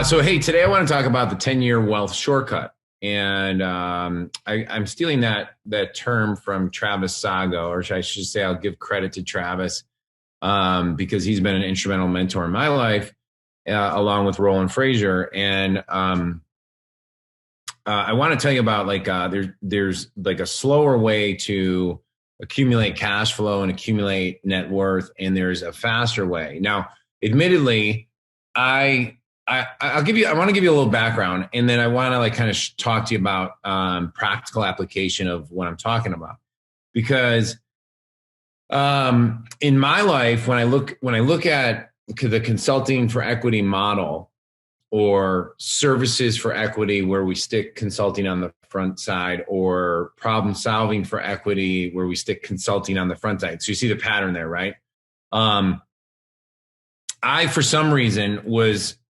So, hey, today I want to talk about the 10-year wealth shortcut. And I'm stealing that term from Travis Sago, or I should say I'll give credit to Travis because he's been an instrumental mentor in my life, along with Roland Frasier. And I want to tell you about there's like a slower way to accumulate cash flow and accumulate net worth, and there's a faster way. Now, admittedly, I want to give you a little background, and then I want to kind of talk to you about practical application of what I'm talking about. Because in my life, when I look at the consulting for equity model or services for equity, where we stick consulting on the front side, or problem solving for equity, where we stick consulting on the front side. So you see the pattern there, right? I, for some reason,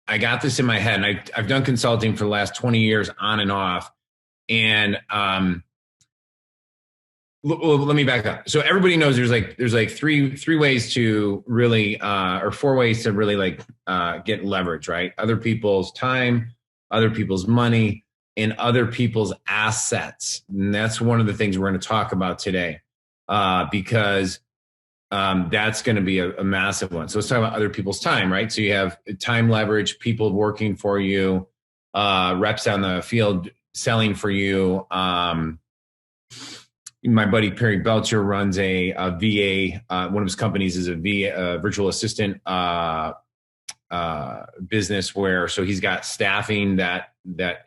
I got this in my head, and I've done consulting for the last 20 years on and off. And let me back up. So everybody knows there's like three ways to really, or four ways to really get leverage, right? Other people's time, other people's money, and other people's assets. And that's one of the things we're going to talk about today, because that's going to be a massive one. So let's talk about other people's time, right? So you have time leverage, people working for you, reps on the field selling for you. My buddy Perry Belcher runs a VA. One of his companies is a VA, virtual assistant business, so he's got staffing that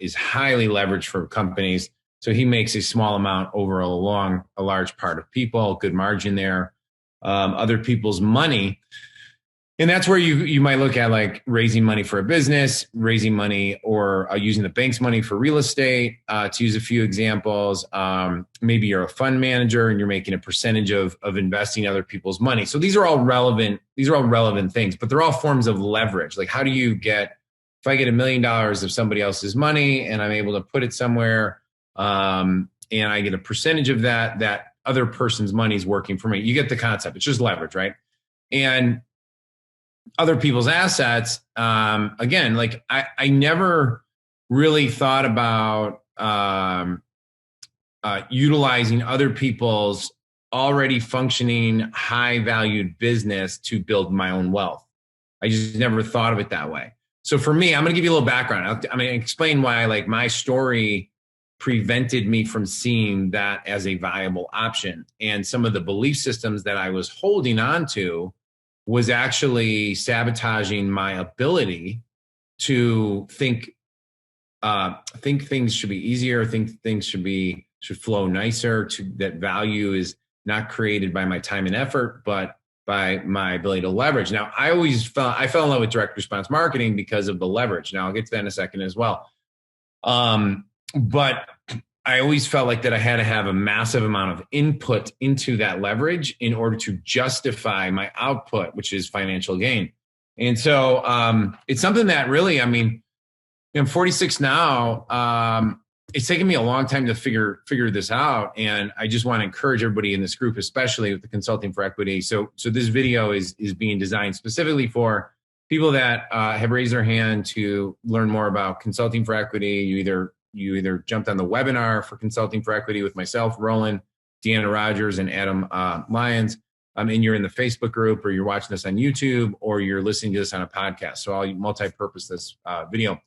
is highly leveraged for companies. So he makes a small amount over a large part of people, good margin there. Other people's money. And that's where you might look at like raising money for a business, raising money, or using the bank's money for real estate, to use a few examples. Maybe you're a fund manager and you're making a percentage of investing other people's money. So these are all relevant things, but they're all forms of leverage. Like, how do you if I get $1 million of somebody else's money and I'm able to put it somewhere, and I get a percentage of that other person's money is working for me. You get the concept. It's just leverage, right? And other people's assets, again, like I never really thought about utilizing other people's already functioning high valued business to build my own wealth. I just never thought of it that way. So for me, I'm going to give you a little background. I'm going to explain why my story prevented me from seeing that as a viable option. And some of the belief systems that I was holding on to was actually sabotaging my ability to think things should be easier, think things should flow nicer, that value is not created by my time and effort, but by my ability to leverage. Now, I fell in love with direct response marketing because of the leverage. Now I'll get to that in a second as well. But I always felt like that I had to have a massive amount of input into that leverage in order to justify my output, which is financial gain. And so it's something that really, I'm 46 now. It's taken me a long time to figure this out. And I just want to encourage everybody in this group, especially with the consulting for equity. So this video is being designed specifically for people that have raised their hand to learn more about consulting for equity. You either jumped on the webinar for consulting for equity with myself, Roland, Deanna Rogers, and Adam Lyons, and you're in the Facebook group, or you're watching this on YouTube, or you're listening to this on a podcast. So I'll multi-purpose this video.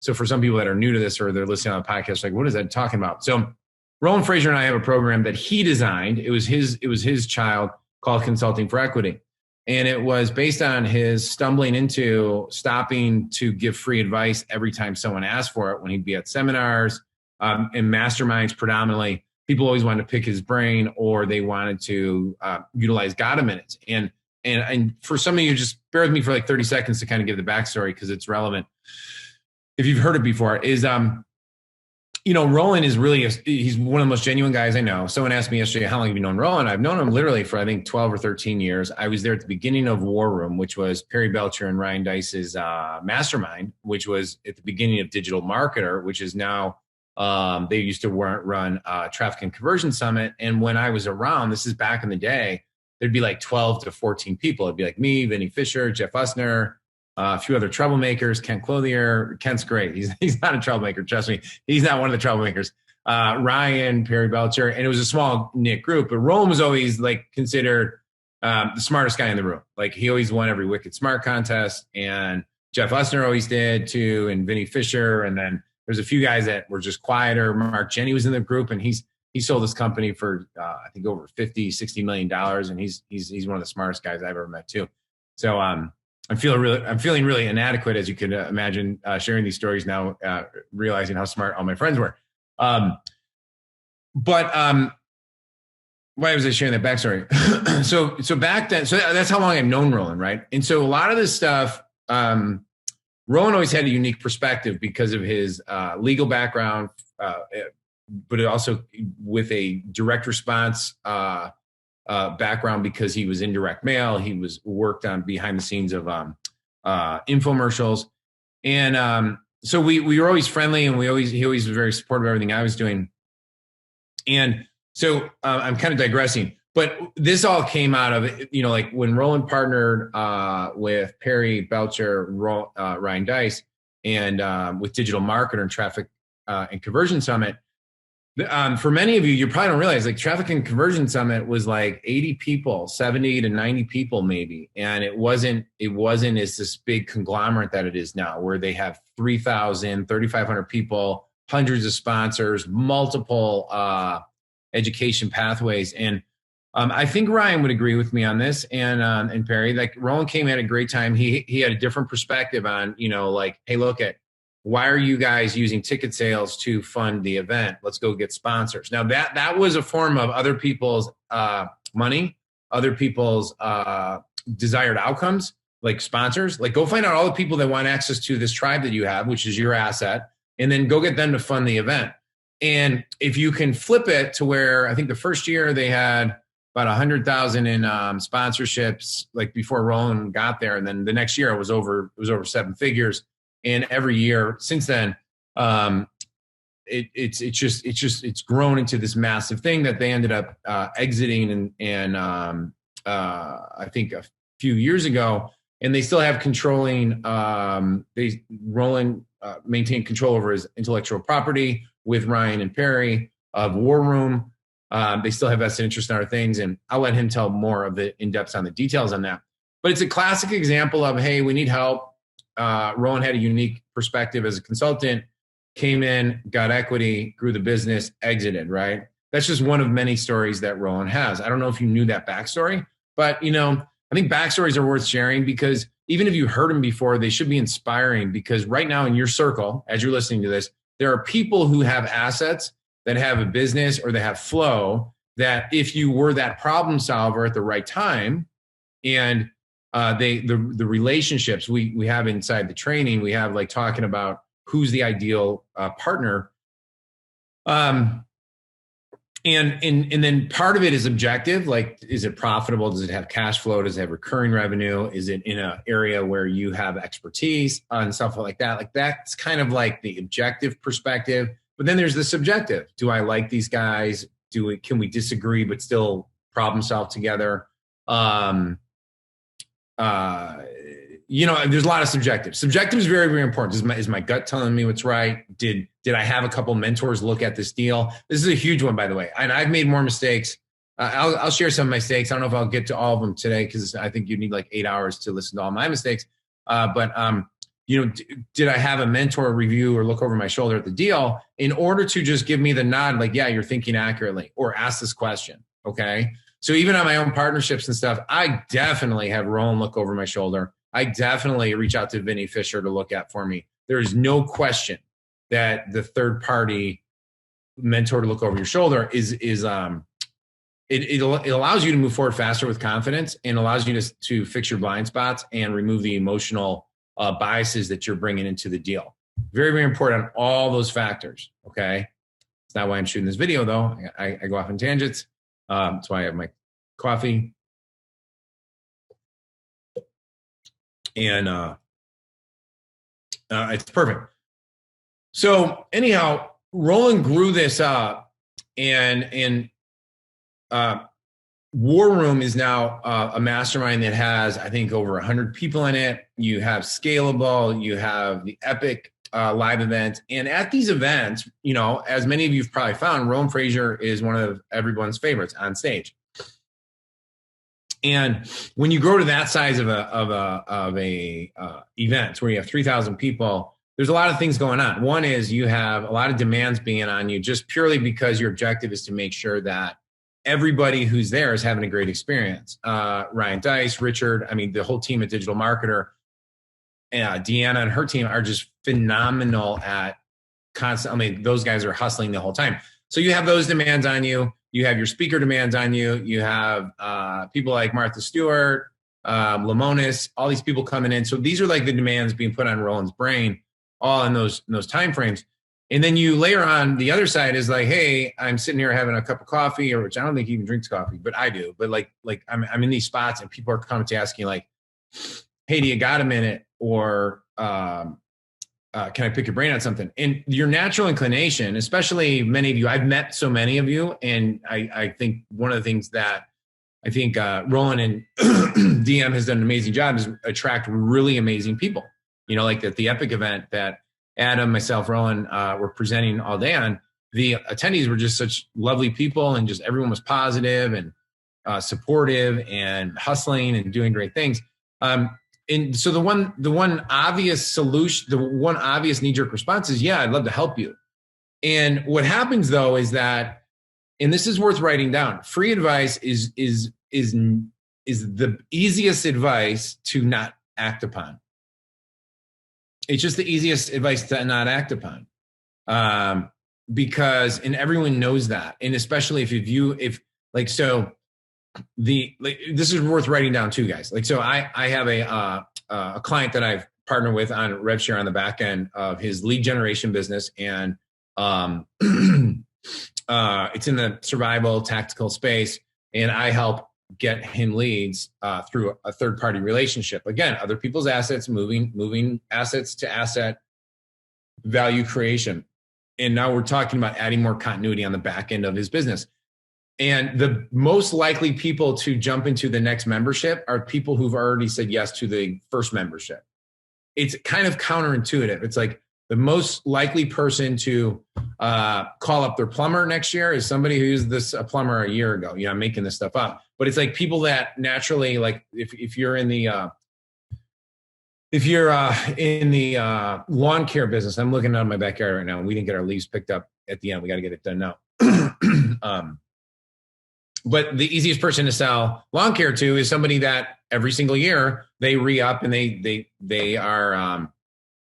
So for some people that are new to this, or they're listening on a podcast, like, what is that talking about? So Roland Frasier and I have a program that he designed. It was his child, called Consulting for Equity. And it was based on his stopping to give free advice every time someone asked for it, when he'd be at seminars and masterminds predominantly. People always wanted to pick his brain, or they wanted to utilize God minutes. And for some of you, just bear with me for like 30 seconds to kind of give the backstory, because it's relevant. If you've heard it before, is Roland is he's one of the most genuine guys I know. Someone asked me yesterday, how long have you known Roland? I've known him literally for, I think, 12 or 13 years. I was there at the beginning of War Room, which was Perry Belcher and Ryan Dice's mastermind, which was at the beginning of Digital Marketer, which is now, they used to run Traffic and Conversion Summit. And when I was around, this is back in the day, there'd be like 12 to 14 people. It'd be like me, Vinny Fisher, Jeff Usner, a few other troublemakers, Ken Clothier. Kent's great. He's not a troublemaker. Trust me. He's not one of the troublemakers. Ryan, Perry Belcher, and it was a small knit group, but Roland was always like considered the smartest guy in the room. Like he always won every Wicked Smart contest, and Jeff Usner always did too, and Vinny Fisher. And then there's a few guys that were just quieter. Mark Jenny was in the group, and he sold his company for I think over $50-60 million, and he's one of the smartest guys I've ever met too. So I'm feeling really inadequate, as you could imagine, sharing these stories now, realizing how smart all my friends were. Why was I sharing that backstory? so back then, so that's how long I've known Roland, right? And so a lot of this stuff, Roland always had a unique perspective because of his legal background, but also with a direct response background because he was in direct mail. He was worked on behind the scenes of infomercials, and so we were always friendly, and he always was very supportive of everything I was doing. And so I'm kind of digressing, but this all came out of, like when Roland partnered with Perry Belcher, Ryan Deiss, and with Digital Marketer and Traffic and Conversion Summit. For many of you, you probably don't realize, like, Traffic and Conversion Summit was like 80 people, 70 to 90 people maybe. And it wasn't as this big conglomerate that it is now, where they have 3,000, 3,500 people, hundreds of sponsors, multiple education pathways. And I think Ryan would agree with me on this, and Perry. Like, Roland came at a great time. He had a different perspective on, like, hey, look at, why are you guys using ticket sales to fund the event? Let's go get sponsors. Now that was a form of other people's money, other people's desired outcomes, like sponsors. Like, go find out all the people that want access to this tribe that you have, which is your asset, and then go get them to fund the event. And if you can flip it to where, I think the first year they had about 100,000 in sponsorships, like before Roland got there, and then the next year it was over 7 figures. And every year since then, it's grown into this massive thing that they ended up exiting, and I think a few years ago, and they still have controlling. Roland maintained control over his intellectual property with Ryan and Perry of War Room. They still have vested interest in our things, and I'll let him tell more of the in-depth on the details on that. But it's a classic example of, hey, we need help. Roland had a unique perspective as a consultant, came in, got equity, grew the business, exited, right? That's just one of many stories that Roland has. I don't know if you knew that backstory, but, I think backstories are worth sharing, because even if you heard them before, they should be inspiring, because right now in your circle, as you're listening to this, there are people who have assets, that have a business, or they have flow, that if you were that problem solver at the right time, and the relationships we have inside the training, we have, like, talking about who's the ideal partner, and then part of it is objective, like, is it profitable? Does it have cash flow? Does it have recurring revenue? Is it in an area where you have expertise and stuff like that? Like, that's kind of like the objective perspective. But then there's the subjective. Do I like these guys? Can we disagree but still problem solve together? There's a lot of subjective. Subjective is very, very important. Is my gut telling me what's right? Did I have a couple mentors look at this deal? This is a huge one, by the way. And I've made more mistakes. I'll share some mistakes. I don't know if I'll get to all of them today, because I think you need like 8 hours to listen to all my mistakes. Did I have a mentor review or look over my shoulder at the deal in order to just give me the nod, like, yeah, you're thinking accurately, or ask this question, okay? So even on my own partnerships and stuff, I definitely have Roland look over my shoulder. I definitely reach out to Vinny Fisher to look at for me. There is no question that the third party mentor to look over your shoulder it allows you to move forward faster with confidence, and allows you to fix your blind spots and remove the emotional biases that you're bringing into the deal. Very, very important on all those factors. Okay. It's not why I'm shooting this video though. I go off on tangents. That's why I have my coffee. And it's perfect. So anyhow, Roland grew this up, and War Room is now a mastermind that has, I think, over 100 people in it. You have Scalable, you have the Epic live events. And at these events, you know, as many of you have probably found, Roland Frasier is one of everyone's favorites on stage. And when you grow to that size of a event where you have 3,000 people, there's a lot of things going on. One is you have a lot of demands being on you just purely because your objective is to make sure that everybody who's there is having a great experience. Ryan Dice, Richard, I mean, the whole team at Digital Marketer, Deanna and her team are just phenomenal at constant. I mean, those guys are hustling the whole time. So you have those demands on you. You have your speaker demands on you. You have people like Martha Stewart, Lamonis, all these people coming in. So these are like the demands being put on Roland's brain, all in those time frames. And then you layer on the other side is like, hey, I'm sitting here having a cup of coffee, or which I don't think he even drinks coffee, but I do. But like I'm in these spots and people are coming to ask you like, hey, do you got a minute? Or can I pick your brain on something? And your natural inclination, especially many of you, I've met so many of you. And I think one of the things that I think Roland and DM has done an amazing job is attract really amazing people. You know, like at the Epic event that Adam, myself, Roland were presenting all day on, the attendees were just such lovely people, and just everyone was positive and supportive and hustling and doing great things. And so the one obvious solution, the one obvious knee-jerk response is, yeah, I'd love to help you. And what happens though is that, and this is worth writing down, free advice is the easiest advice to not act upon. It's just the easiest advice to not act upon, because, and everyone knows that. And especially this is worth writing down too, guys. Like, so I have a client that I've partnered with on RevShare on the back end of his lead generation business. And it's in the survival tactical space. And I help get him leads through a third-party relationship. Again, other people's assets, moving assets to asset value creation. And now we're talking about adding more continuity on the back end of his business. And the most likely people to jump into the next membership are people who've already said yes to the first membership. It's kind of counterintuitive. It's like the most likely person to call up their plumber next year is somebody who used a plumber a year ago. You know, I'm making this stuff up. But it's like people that naturally, like if you're in the lawn care business, I'm looking out of my backyard right now, and we didn't get our leaves picked up at the end. We got to get it done now. But the easiest person to sell lawn care to is somebody that every single year they re-up and they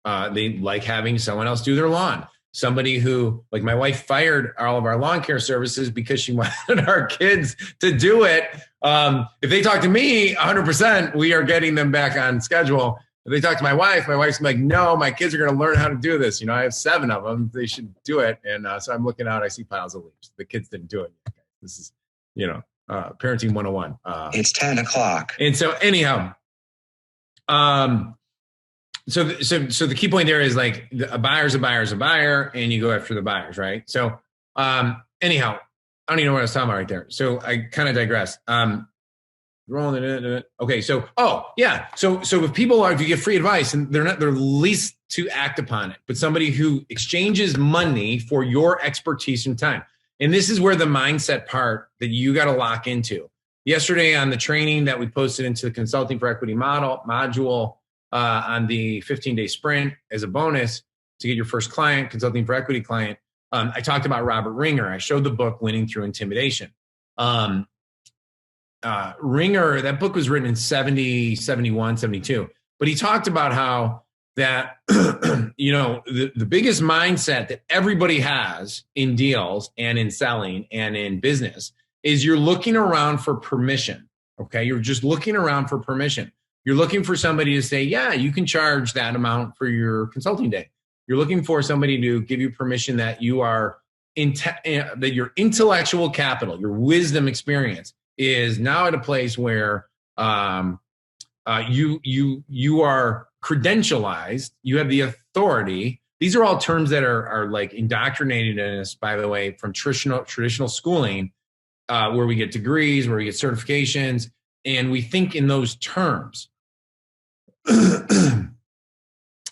like having someone else do their lawn. Somebody who, like my wife, fired all of our lawn care services because she wanted our kids to do it. If they talk to me, 100%, we are getting them back on schedule. If they talk to my wife's like, no, my kids are going to learn how to do this. You know, I have 7 of them. They should do it. And so I'm looking out. I see piles of leaves. The kids didn't do it yet. This is, parenting 101. It's 10 o'clock. And so anyhow, so the key point there is like a buyer's a buyer, and you go after the buyers, right? So anyhow, I don't even know what I was talking about right there. So I kind of digress. Okay, so if you get free advice and they're least to act upon it, but somebody who exchanges money for your expertise and time. And this is where the mindset part that you got to lock into. Yesterday on the training that we posted into the Consulting for Equity module on the 15-day sprint as a bonus to get your first client, Consulting for Equity client, I talked about Robert Ringer. I showed the book Winning Through Intimidation. Ringer, that book was written in 70, 71, 72. But he talked about how that, the biggest mindset that everybody has in deals and in selling and in business is you're looking around for permission. Okay. You're just looking around for permission. You're looking for somebody to say, yeah, you can charge that amount for your consulting day. You're looking for somebody to give you permission that you are that your intellectual capital, your wisdom experience is now at a place where you are credentialized, you have the authority. These are all terms that are like indoctrinated in us, by the way, from traditional schooling, where we get degrees, where we get certifications, and we think in those terms.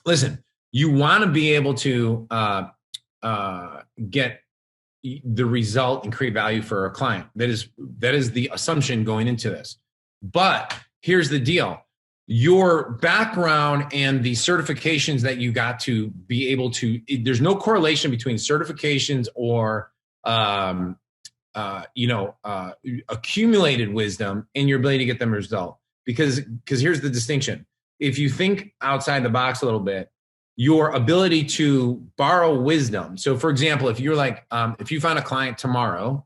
Listen, you want to be able to get the result and create value for a client. That is the assumption going into this. But here's the deal. Your background and the certifications that you got to be able to, there's no correlation between certifications or, accumulated wisdom and your ability to get them a result. Because here's the distinction. If you think outside the box a little bit, your ability to borrow wisdom. So for example, if you're like, if you found a client tomorrow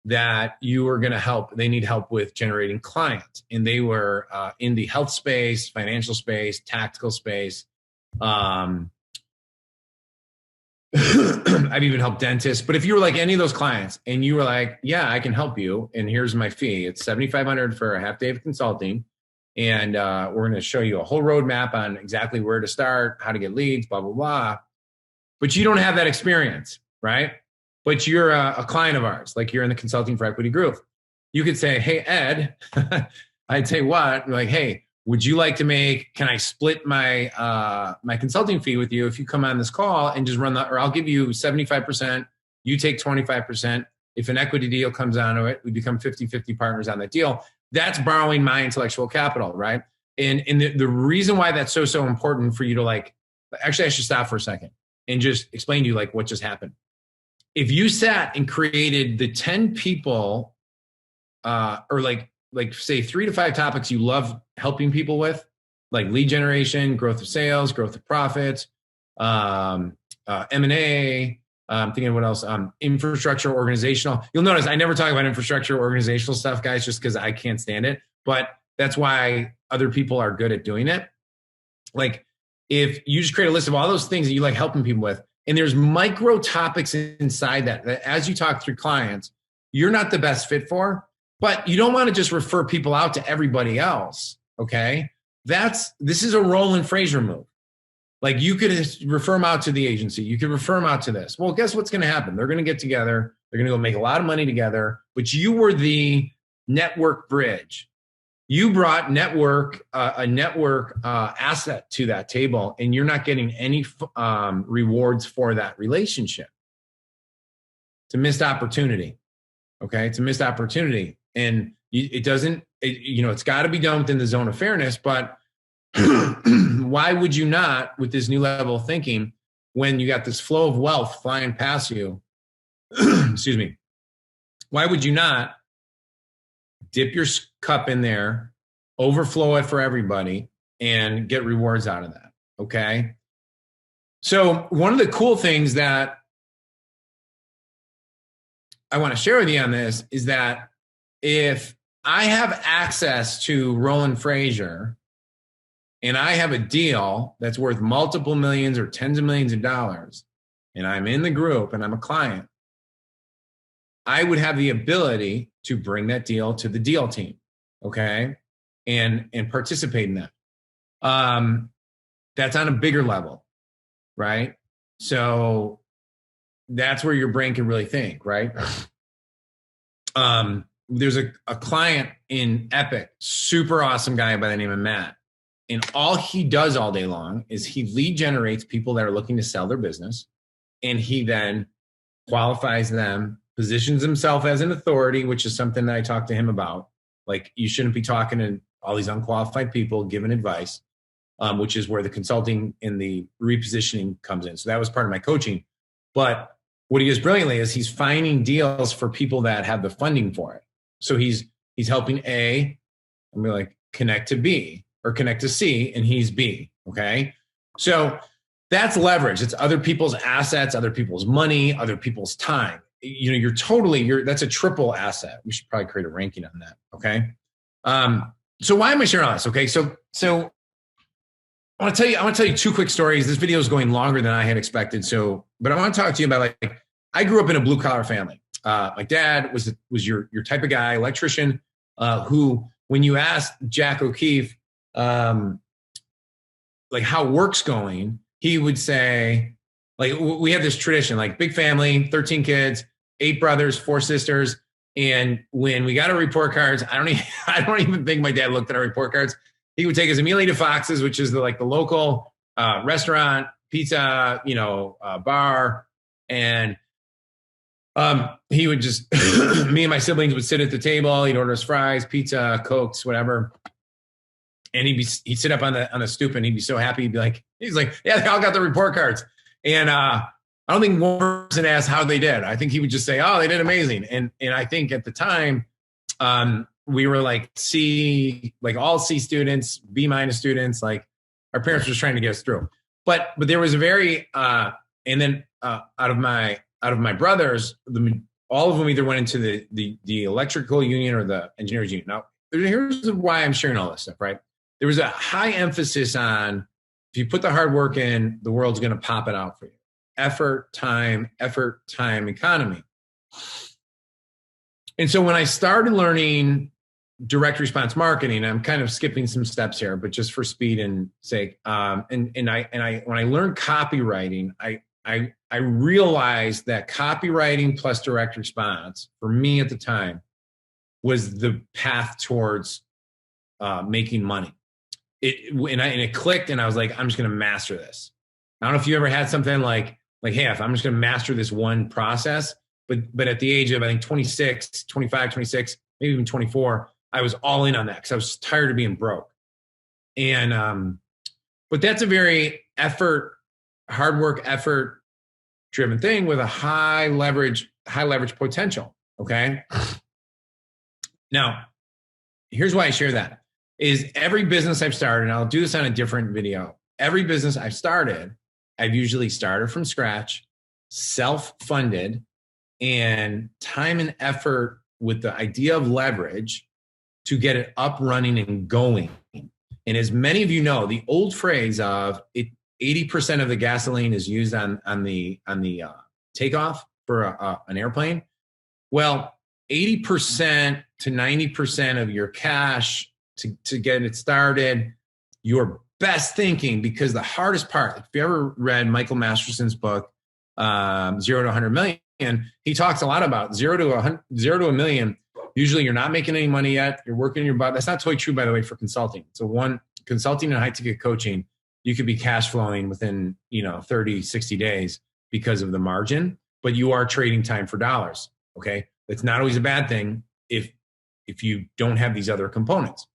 that you were going to help, they need help with generating clients, and they were in the health space, financial space, tactical space. I've even helped dentists. But if you were like any of those clients and you were like, yeah, I can help you, and here's my fee. It's $7,500 for a half day of consulting. And we're going to show you a whole roadmap on exactly where to start, how to get leads, blah, blah, blah. But you don't have that experience, right? But you're a client of ours, like you're in the Consulting for Equity group. You could say, hey, Ed, I'd say what? Like, hey, would you like to can I split my my consulting fee with you if you come on this call and just run or I'll give you 75%, you take 25%. If an equity deal comes onto it, we become 50-50 partners on that deal. That's borrowing my intellectual capital, right? And the reason why that's so important for you to actually I should stop for a second and just explain to you what just happened. If you sat and created the 10 people or say 3 to 5 topics you love helping people with, like lead generation, growth of sales, growth of profits, M&A, I'm thinking what else? Infrastructure, organizational. You'll notice I never talk about infrastructure, organizational stuff, guys, just because I can't stand it. But that's why other people are good at doing it. Like if you just create a list of all those things that you like helping people with, and there's micro topics inside that as you talk through clients, you're not the best fit for, but you don't want to just refer people out to everybody else. Okay. This is a Roland Frasier move. Like you could refer them out to the agency. You could refer them out to this. Well, guess what's going to happen? They're going to get together. They're going to go make a lot of money together, but you were the network bridge. You brought a network asset to that table, and you're not getting any rewards for that relationship. It's a missed opportunity. Okay. It's a missed opportunity. And it's got to be done within the zone of fairness, but why would you not, with this new level of thinking, when you got this flow of wealth flying past you, excuse me, why would you not dip your cup in there, overflow it for everybody, and get rewards out of that? Okay. So one of the cool things that I want to share with you on this is that if I have access to Roland Frasier, and I have a deal that's worth multiple millions or tens of millions of dollars, and I'm in the group and I'm a client, I would have the ability to bring that deal to the deal team, okay, and participate in that. That's on a bigger level, right? So that's where your brain can really think, right? There's a client in Epic, super awesome guy by the name of Matt. And all he does all day long is he lead generates people that are looking to sell their business. And he then qualifies them, positions himself as an authority, which is something that I talked to him about. Like you shouldn't be talking to all these unqualified people, giving advice, which is where the consulting and the repositioning comes in. So that was part of my coaching. But what he does brilliantly is he's finding deals for people that have the funding for it. So he's helping A, I'm going to like connect to B, or connect to C, and he's B, okay? So that's leverage. It's other people's assets, other people's money, other people's time. That's a triple asset. We should probably create a ranking on that, okay? So why am I sharing all this, okay? So I want to tell you 2 quick stories. This video is going longer than I had expected, but I want to talk to you about, I grew up in a blue-collar family. My dad was your type of guy, electrician, who, when you asked Jack O'Keefe, how work's going, he would say, we have this tradition, big family, 13 kids, 8 brothers, 4 sisters. And when we got our report cards, I don't even think my dad looked at our report cards. He would take us immediately to Fox's, which is the local restaurant, pizza, bar. And he would just, me and my siblings would sit at the table. He'd order us fries, pizza, Cokes, whatever. And he'd sit up on the stoop and he'd be so happy. He's like, yeah, they all got the report cards. And I don't think one person asked how they did. I think he would just say, oh, they did amazing. And I think at the time, we were like C, like all C students, B- students, like our parents were just trying to get us through. But there was a very, and then out of my brothers, all of them either went into the electrical union or the engineers union. Now, here's why I'm sharing all this stuff, right? There was a high emphasis on, if you put the hard work in, the world's going to pop it out for you. Effort, time, economy. And so when I started learning direct response marketing, I'm kind of skipping some steps here, but just for speed and sake. And when I learned copywriting, I realized that copywriting plus direct response for me at the time was the path towards making money. It clicked, and I was like, I'm just going to master this. I don't know if you ever had something like, hey, if I'm just going to master this one process, but at the age of, I think 25, 26, maybe even 24, I was all in on that because I was tired of being broke. And, but that's a very hard work, effort driven thing with a high leverage potential. Okay. Now, here's why I share that is every business I've started, and I'll do this on a different video. Every business I've started, I've usually started from scratch, self-funded, and time and effort with the idea of leverage to get it up, running, and going. And as many of you know, the old phrase of 80% of the gasoline is used on the takeoff for an airplane. Well, 80% to 90% of your cash to get it started, your best thinking, because the hardest part, if you ever read Michael Masterson's book, 0 to 100 million, he talks a lot about 0 to a million. Usually you're not making any money yet. You're working your butt. That's not totally true, by the way, for consulting. So consulting and high ticket coaching, you could be cash flowing within 30, 60 days because of the margin, but you are trading time for dollars. Okay. That's not always a bad thing if you don't have these other components.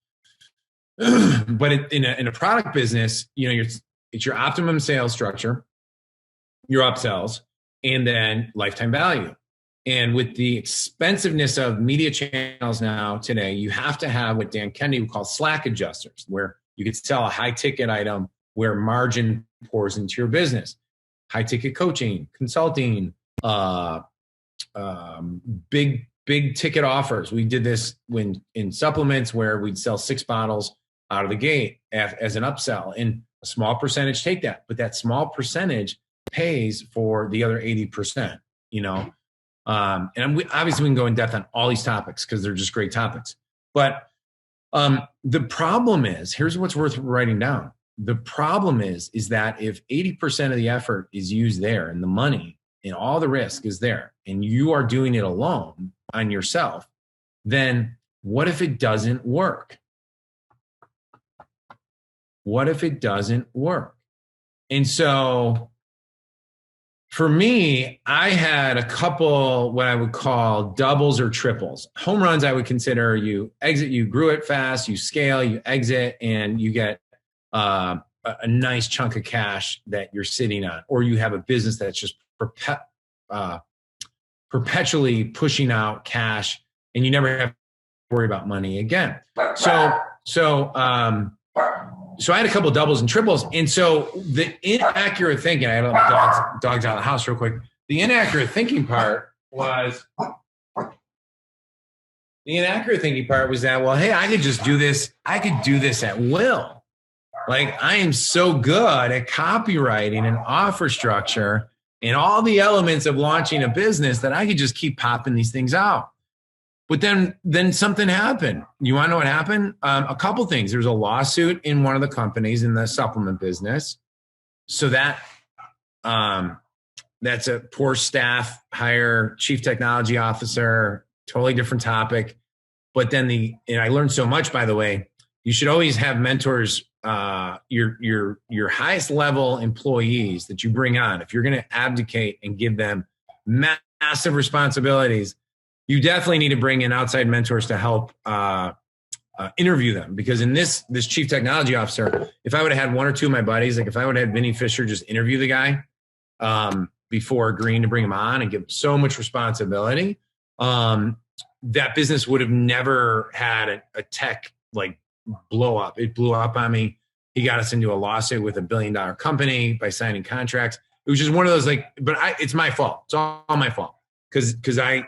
But in a product business, it's your optimum sales structure, your upsells, and then lifetime value. And with the expensiveness of media channels now today, you have to have what Dan Kennedy would call slack adjusters, where you could sell a high ticket item where margin pours into your business. High ticket coaching, consulting, big ticket offers. We did this in supplements where we'd sell 6 bottles out of the gate as an upsell, and a small percentage take that, but that small percentage pays for the other 80%, and obviously we can go in depth on all these topics because they're just great topics. But the problem is, here's what's worth writing down. The problem is that if 80% of the effort is used there and the money and all the risk is there and you are doing it alone on yourself, then what if it doesn't work? What if it doesn't work? And so for me, I had a couple what I would call doubles or triples. Home runs, I would consider you grew it fast, you scale, you exit, and you get a nice chunk of cash that you're sitting on, or you have a business that's just perpetually pushing out cash and you never have to worry about money again. So I had a couple of doubles and triples. And so the inaccurate thinking, I had to let my dogs out of the house real quick. The inaccurate thinking part was that, well, hey, I could just do this. I could do this at will. Like, I am so good at copywriting and offer structure and all the elements of launching a business that I could just keep popping these things out. But then something happened. You want to know what happened? A couple things. There's a lawsuit in one of the companies in the supplement business. So that's a poor staff hire, chief technology officer, totally different topic. But then and I learned so much, by the way, you should always have mentors, your highest level employees that you bring on. If you're going to abdicate and give them massive responsibilities, you definitely need to bring in outside mentors to help interview them. Because in this chief technology officer, if I would have had one or two of my buddies, like if I would have had Vinny Fisher just interview the guy before agreeing to bring him on and give him so much responsibility, that business would have never had a tech like blow up. It blew up on me. He got us into a lawsuit with $1 billion company by signing contracts. It was just one of those it's my fault. It's all my fault because I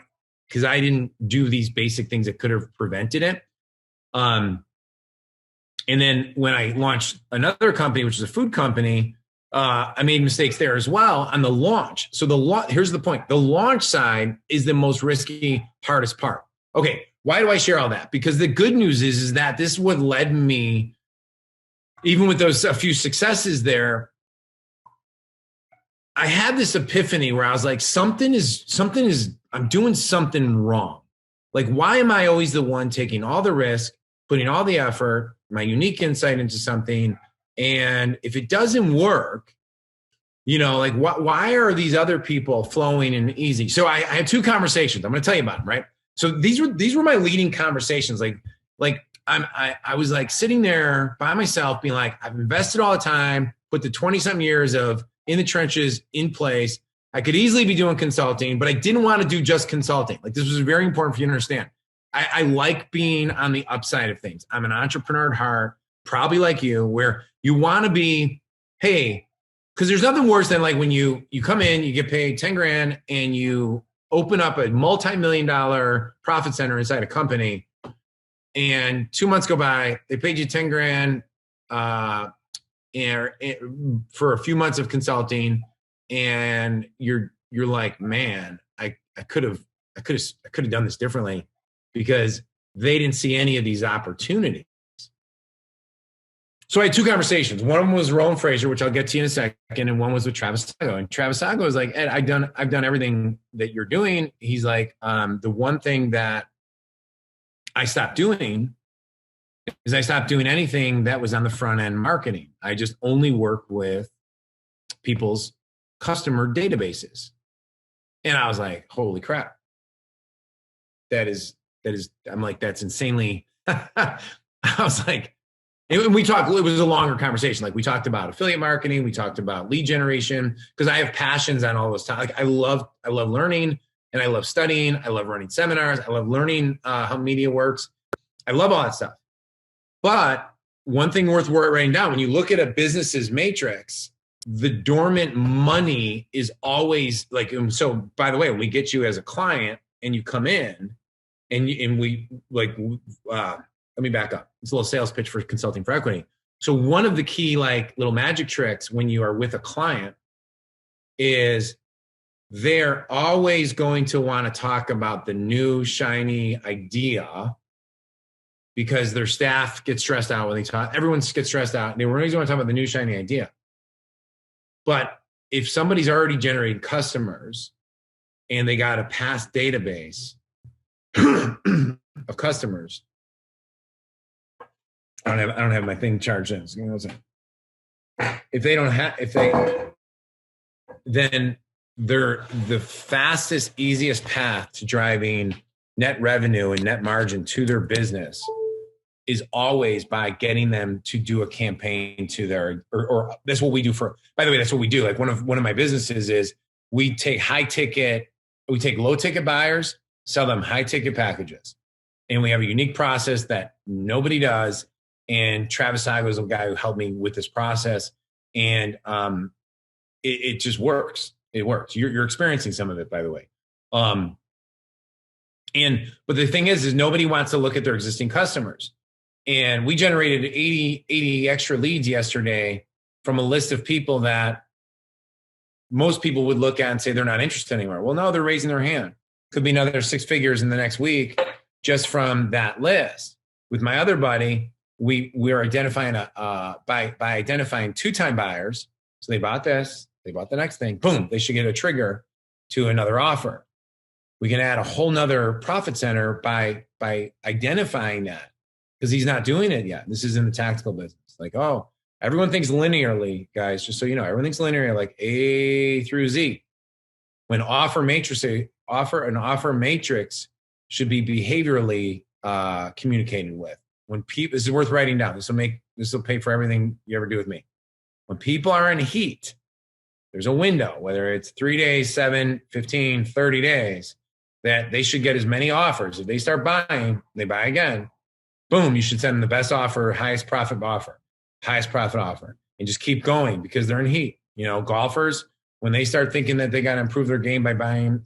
didn't do these basic things that could have prevented it. And then when I launched another company, which is a food company, I made mistakes there as well on the launch. So here's the point. The launch side is the most risky, hardest part. Okay, why do I share all that? Because the good news is that this is what led me, even with a few successes there, I had this epiphany where I was like, I'm doing something wrong. Like, why am I always the one taking all the risk, putting all the effort, my unique insight into something? And if it doesn't work, like why are these other people flowing and easy? So I had two conversations. I'm going to tell you about them, right? So these were my leading conversations. I was like sitting there by myself being like, I've invested all the time, put the 20-something years of in the trenches in place. I could easily be doing consulting, but I didn't want to do just consulting. Like, this was very important for you to understand. I like being on the upside of things. I'm an entrepreneur at heart, probably like you, where you want to be, hey, because there's nothing worse than like when you come in, you get paid 10 grand and you open up a multi-million-dollar profit center inside a company, and 2 months go by, they paid you 10 grand for a few months of consulting, and you're like, man, I could have done this differently, because they didn't see any of these opportunities. So I had two conversations. One of them was Roland Frasier, which I'll get to in a second, and one was with Travis Sago. And Travis Sago was like, Ed, I've done everything that you're doing. He's like, the one thing that I stopped doing is I stopped doing anything that was on the front end marketing. I just only work with people's customer databases. And I was like, holy crap. I'm like, that's insanely, I was like, and we talked, it was a longer conversation. Like, we talked about affiliate marketing. We talked about lead generation, because I have passions on all those topics. Like, I love learning, and I love studying. I love running seminars. I love learning how media works. I love all that stuff. But one thing worth writing down, when you look at a business's matrix, the dormant money is always like, so by the way, when we get you as a client and you come in and we like, let me back up. It's a little sales pitch for Consulting for Equity. So one of the key like little magic tricks when you are with a client is they're always going to want to talk about the new shiny idea, because their staff gets stressed out when they talk. Everyone gets stressed out. They always want to talk about the new shiny idea. But if somebody's already generated customers and they got a past database of customers, I don't have my thing charged in. So then they're the fastest, easiest path to driving net revenue and net margin to their business is always by getting them to do a campaign to their, or that's what we do by the way, that's what we do. Like one of my businesses is we take low ticket buyers, sell them high ticket packages. And we have a unique process that nobody does. And Travis Sago is a guy who helped me with this process. And it just works. It works. You're experiencing some of it, by the way. But the thing is nobody wants to look at their existing customers. And we generated 80 extra leads yesterday from a list of people that most people would look at and say they're not interested anymore. Well, no, they're raising their hand. Could be another 6 figures in the next week just from that list. With my other buddy, we're identifying by identifying 2-time buyers. So they bought this, they bought the next thing, boom, they should get a trigger to another offer. We can add a whole nother profit center by identifying that, because he's not doing it yet. This is in the tactical business. Like, oh, everyone thinks linearly, guys, just so you know, everyone thinks linear, like A through Z. When an offer matrix should be behaviorally communicated with. When people, this is worth writing down. This will pay for everything you ever do with me. When people are in heat, there's a window, whether it's 3 days, 7, 15, 30 days, that they should get as many offers. If they start buying, they buy again. Boom, you should send them the best offer, highest profit offer, and just keep going because they're in heat. You know, golfers, when they start thinking that they got to improve their game by buying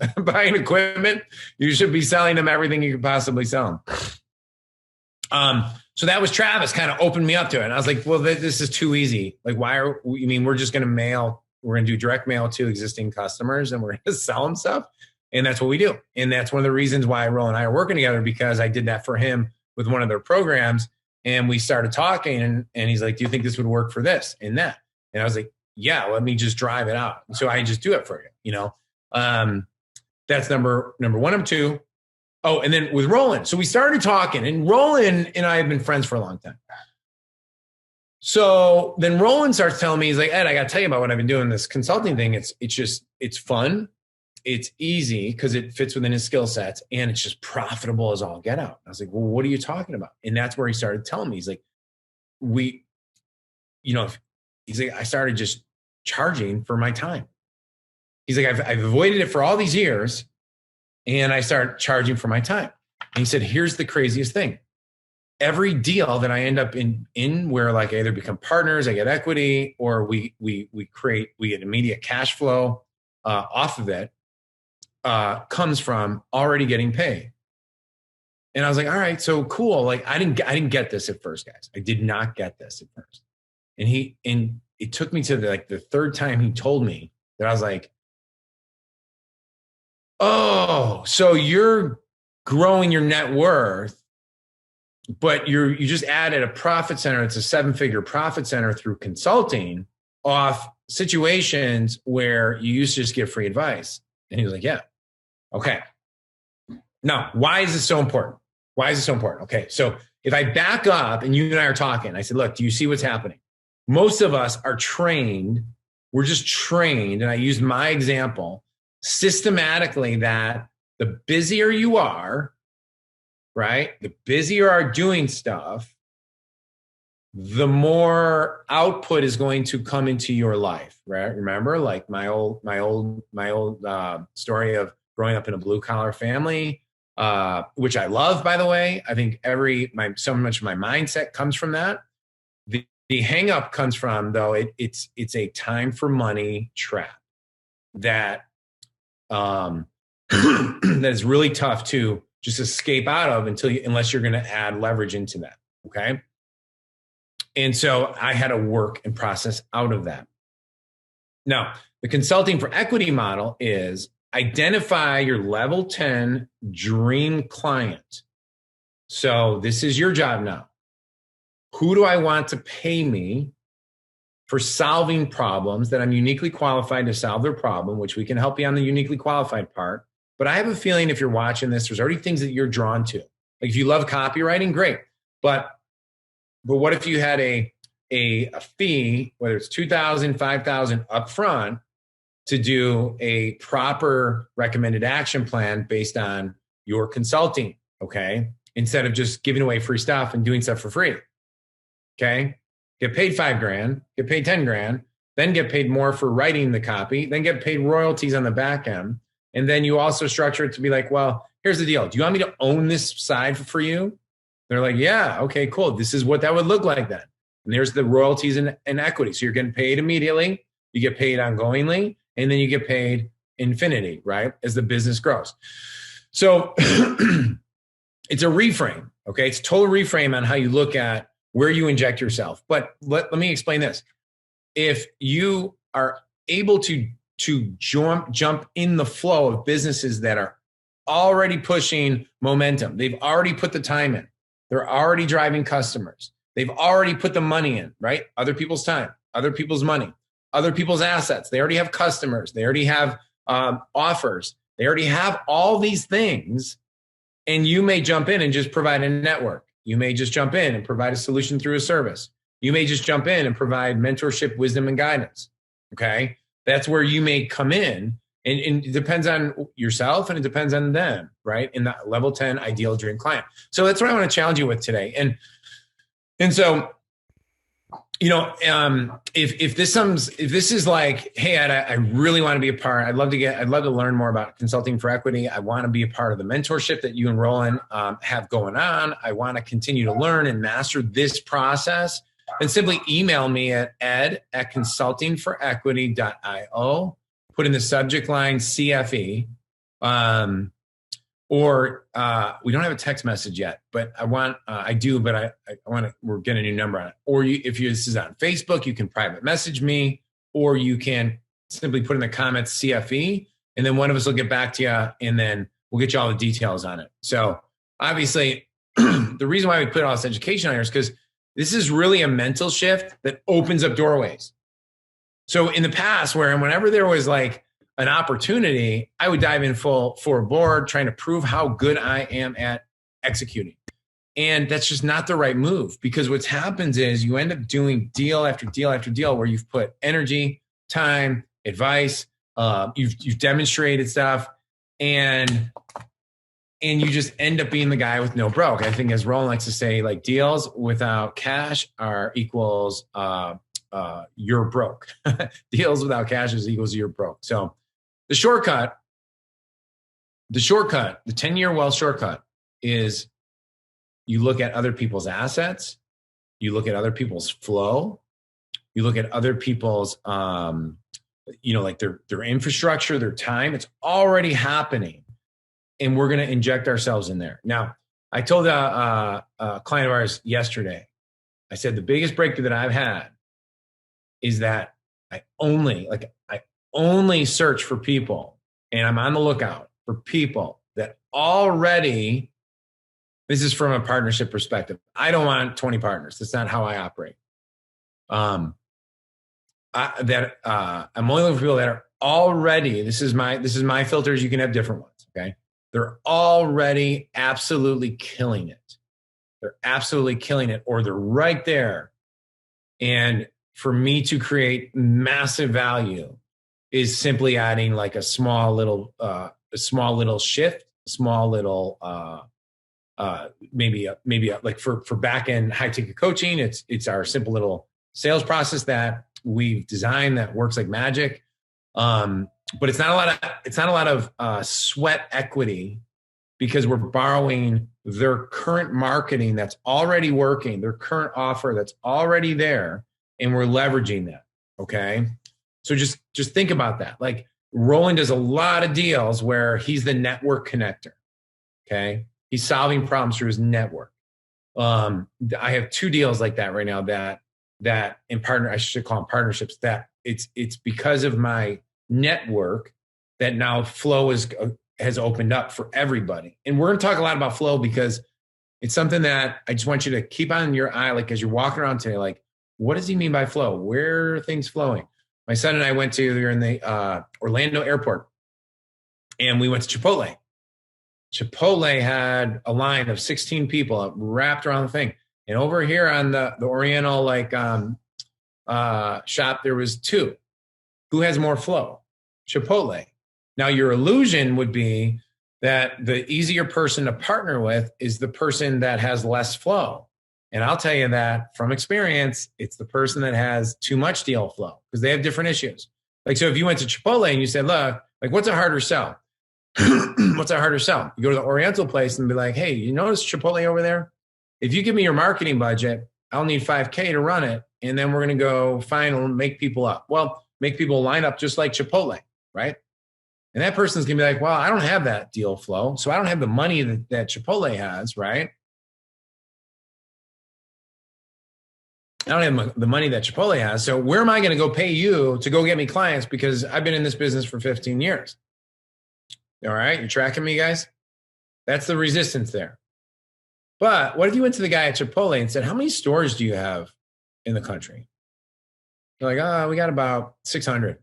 equipment, you should be selling them everything you could possibly sell them. So that was Travis kind of opened me up to it. And I was like, well, this is too easy. Like, we're just going to we're going to do direct mail to existing customers and we're going to sell them stuff. And that's what we do. And that's one of the reasons why Roland and I are working together, because I did that for him with one of their programs. And we started talking and he's like, do you think this would work for this and that? And I was like, yeah, let me just drive it out. And so I just do it for you, you know? That's number one. Number two. Oh, and then with Roland. So we started talking, and Roland and I have been friends for a long time. So then Roland starts telling me, he's like, Ed, I got to tell you about what I've been doing, this consulting thing. It's fun. It's easy because it fits within his skill sets, and it's just profitable as all get out. I was like, well, what are you talking about? And that's where he started telling me, he's like, I started just charging for my time. He's like, I've avoided it for all these years, and I started charging for my time. And he said, here's the craziest thing. Every deal that I end up in where like I either become partners, I get equity, or we get immediate cash flow off of it, comes from already getting paid. And I was like, all right, so cool. Like I didn't get this at first, guys. I did not get this at first. And it took me to the third time he told me that, I was like, oh, so you're growing your net worth, but you just added a profit center. It's a 7-figure profit center through consulting off situations where you used to just give free advice. And he was like, yeah. Okay. Now, why is this so important? Okay. So if I back up and you and I are talking, I said, look, do you see what's happening? Most of us are trained. We're just trained. And I used my example systematically that the busier you are, right? The busier you are doing stuff, the more output is going to come into your life, right? Remember, like my old story of growing up in a blue collar family, which I love, by the way. I think so much of my mindset comes from that. The hang up comes from, though, it's a time for money trap that that is really tough to just escape out of unless you're going to add leverage into that. Okay. And so I had to work and process out of that. Now, the consulting for equity model is identify your level 10 dream client. So this is your job now. Who do I want to pay me for solving problems that I'm uniquely qualified to solve their problem, which we can help you on the uniquely qualified part. But I have a feeling if you're watching this, there's already things that you're drawn to. Like if you love copywriting, great. But what if you had a fee, whether it's $2,000, $5,000 upfront, to do a proper recommended action plan based on your consulting, okay? Instead of just giving away free stuff and doing stuff for free, okay? Get paid $5,000, get paid $10,000, then get paid more for writing the copy, then get paid royalties on the back end. And then you also structure it to be like, well, here's the deal. Do you want me to own this side for you? They're like, yeah, okay, cool. This is what that would look like then. And there's the royalties and equity. So you're getting paid immediately, you get paid ongoingly, and then you get paid infinity, right? As the business grows. So it's a reframe, okay? It's a total reframe on how you look at where you inject yourself. But let me explain this. If you are able to jump in the flow of businesses that are already pushing momentum, they've already put the time in, they're already driving customers, they've already put the money in, right? Other people's time, other people's money, other people's assets. They already have customers. They already have offers. They already have all these things, and you may jump in and just provide a network. You may just jump in and provide a solution through a service. You may just jump in and provide mentorship, wisdom, and guidance. Okay. That's where you may come in. And it depends on yourself and it depends on them, right? In the level 10 ideal dream client. So that's what I want to challenge you with today. And so, if this is like, hey, Ed, I really want to be a part. I'd love to learn more about consulting for equity. I want to be a part of the mentorship that you and Roland have going on. I want to continue to learn and master this process. And simply email me at ed@consultingforequity.io. Put in the subject line CFE. Or we don't have a text message yet, but I do, but we're getting a new number on it. Or if this is on Facebook, you can private message me, or you can simply put in the comments CFE, and then one of us will get back to you, and then we'll get you all the details on it. So obviously, the reason why we put all this education on here is because this is really a mental shift that opens up doorways. So in the past, whenever there was like an opportunity, I would dive in full board, trying to prove how good I am at executing. And that's just not the right move, because what happens is you end up doing deal after deal after deal where you've put energy, time, advice, you've demonstrated stuff, and you just end up being the guy with no broke. I think, as Roland likes to say, like, deals without cash are equals you're broke. Deals without cash is equals you're broke. So the shortcut, the 10-year wealth shortcut is you look at other people's assets, you look at other people's flow, you look at other people's, like their infrastructure, their time. It's already happening, and we're going to inject ourselves in there. Now, I told a client of ours yesterday, I said, the biggest breakthrough that I've had is that I only search for people, and I'm on the lookout for people that already, this is from a partnership perspective. I don't want 20 partners. That's not how I operate. I'm only looking for people that are already, this is my filters. You can have different ones. Okay. They're already absolutely killing it. They're absolutely killing it, or they're right there. And for me to create massive value is simply adding like a small little shift, maybe like for back end high ticket coaching, it's our simple little sales process that we've designed that works like magic. But it's not a lot of sweat equity, because we're borrowing their current marketing that's already working, their current offer that's already there, and we're leveraging that. Okay. So just think about that. Like, Roland does a lot of deals where he's the network connector. Okay. He's solving problems through his network. I have 2 deals like that right now that in partner, I should call them partnerships, that it's because of my network that now flow has opened up for everybody. And we're going to talk a lot about flow, because it's something that I just want you to keep on your eye. Like, as you're walking around today, like, what does he mean by flow? Where are things flowing? My son and I we were in the Orlando airport, and we went to Chipotle. Chipotle had a line of 16 people wrapped around the thing. And over here on the Oriental shop, there was 2. Who has more flow? Chipotle. Now, your illusion would be that the easier person to partner with is the person that has less flow. And I'll tell you that from experience, it's the person that has too much deal flow, because they have different issues. Like, so if you went to Chipotle and you said, look, like, what's a harder sell? What's a harder sell? You go to the Oriental place and be like, hey, you notice Chipotle over there? If you give me your marketing budget, I'll need $5,000 to run it. And then we're going to go find and make people up. Well, make people line up just like Chipotle, right? And that person's going to be like, well, I don't have that deal flow, so I don't have the money that Chipotle has, right? I don't have the money that Chipotle has. So where am I going to go pay you to go get me clients? Because I've been in this business for 15 years. All right. You're tracking me, guys? That's the resistance there. But what if you went to the guy at Chipotle and said, how many stores do you have in the country? They're like, we got about 600.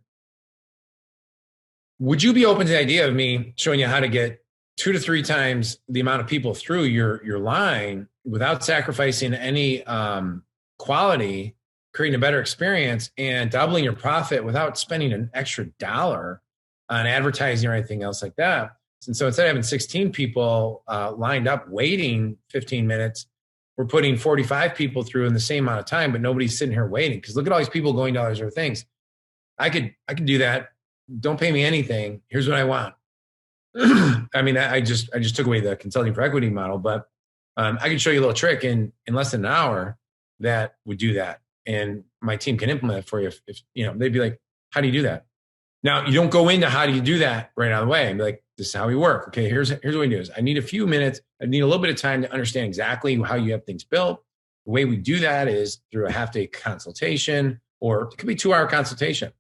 would you be open to the idea of me showing you how to get 2 to 3 times the amount of people through your line without sacrificing any quality, creating a better experience, and doubling your profit without spending an extra dollar on advertising or anything else like that? And so instead of having 16 people lined up waiting 15 minutes, we're putting 45 people through in the same amount of time, but nobody's sitting here waiting. Because look at all these people going to all these other things. I could do that. Don't pay me anything. Here's what I want. I mean, I just took away the consulting for equity model, but I can show you a little trick in less than an hour that would do that. And my team can implement it for you. If they'd be like, how do you do that? Now, you don't go into how do you do that right out of the way and be like, this is how we work. Okay, here's what we do is I need a few minutes. I need a little bit of time to understand exactly how you have things built. The way we do that is through a half-day consultation, or it could be 2-hour consultation.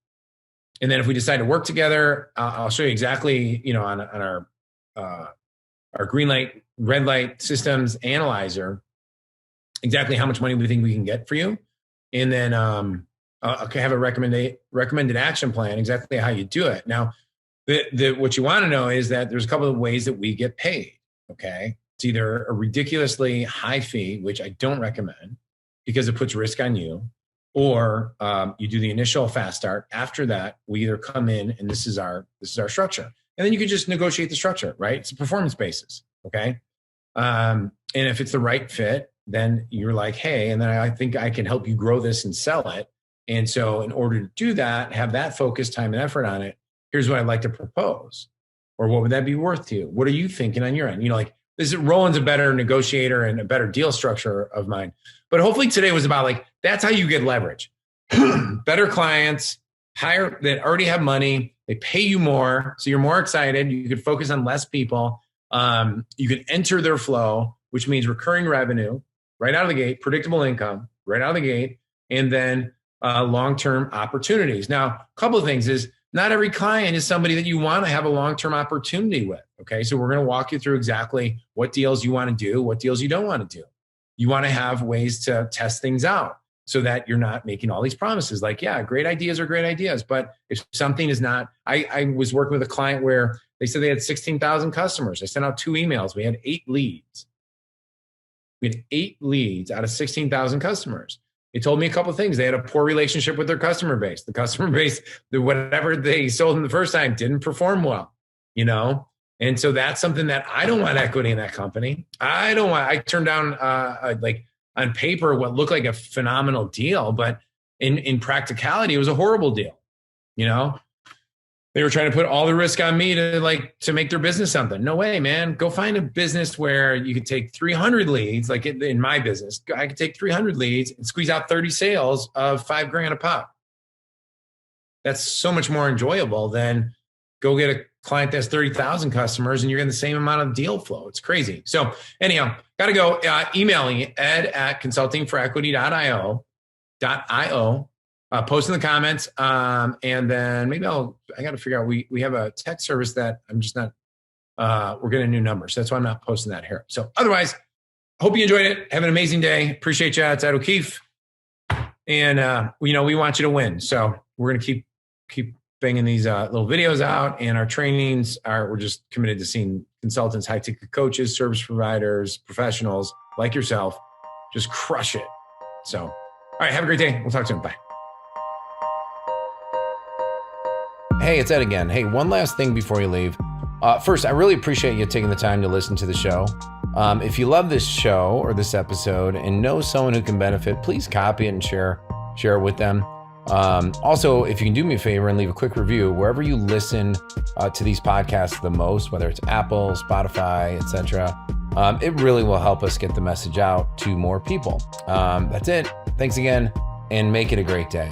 And then if we decide to work together, I'll show you exactly, on our green light, red light systems analyzer, exactly how much money we think we can get for you. And then I'll have a recommended action plan, exactly how you do it. Now, what you want to know is that there's a couple of ways that we get paid. Okay. It's either a ridiculously high fee, which I don't recommend because it puts risk on you, or you do the initial fast start. After that, we either come in and this is our structure. And then you can just negotiate the structure, right? It's a performance basis. Okay. And if it's the right fit, then you're like, hey, and then I think I can help you grow this and sell it. And so in order to do that, have that focus, time, and effort on it, here's what I'd like to propose. Or what would that be worth to you? What are you thinking on your end? Roland's a better negotiator and a better deal structure of mine. But hopefully today was about that's how you get leverage. Better clients, higher, that already have money. They pay you more. So you're more excited. You could focus on less people. You can enter their flow, which means recurring revenue right out of the gate, predictable income right out of the gate, and then long-term opportunities. Now, a couple of things is not every client is somebody that you want to have a long-term opportunity with. Okay. So we're going to walk you through exactly what deals you want to do, what deals you don't want to do. You want to have ways to test things out so that you're not making all these promises. Great ideas are great ideas. But if something is not, I was working with a client where they said they had 16,000 customers. I sent out 2 emails. We had 8 leads. We had 8 leads out of 16,000 customers. They told me a couple of things. They had a poor relationship with their customer base. The customer base, whatever they sold them the first time didn't perform well, And so that's something that I don't want equity in that company. I turned down on paper what looked like a phenomenal deal, but in practicality, it was a horrible deal. They were trying to put all the risk on me to make their business something. No way, man. Go find a business where you could take 300 leads. Like in my business, I could take 300 leads and squeeze out 30 sales of $5,000 a pop. That's so much more enjoyable than go get a client that's 30,000 customers and you're getting the same amount of deal flow. It's crazy. So anyhow, got to go. Email me, ed@consultingforequity.io. Post in the comments. And then maybe I got to figure out, we have a text service that I'm just not, we're getting a new number. So that's why I'm not posting that here. So otherwise, hope you enjoyed it. Have an amazing day. Appreciate you. It's Ed O'Keefe. And, we want you to win. So we're going to keep banging these little videos out, and our trainings we're just committed to seeing consultants, high ticket coaches, service providers, professionals like yourself, just crush it. So, all right. Have a great day. We'll talk soon. Bye. Hey, it's Ed again. Hey, one last thing before you leave. First, I really appreciate you taking the time to listen to the show. If you love this show or this episode and know someone who can benefit, please copy it and share it with them. Also, if you can do me a favor and leave a quick review wherever you listen to these podcasts the most, whether it's Apple, Spotify, etc., it really will help us get the message out to more people. That's it. Thanks again, and make it a great day.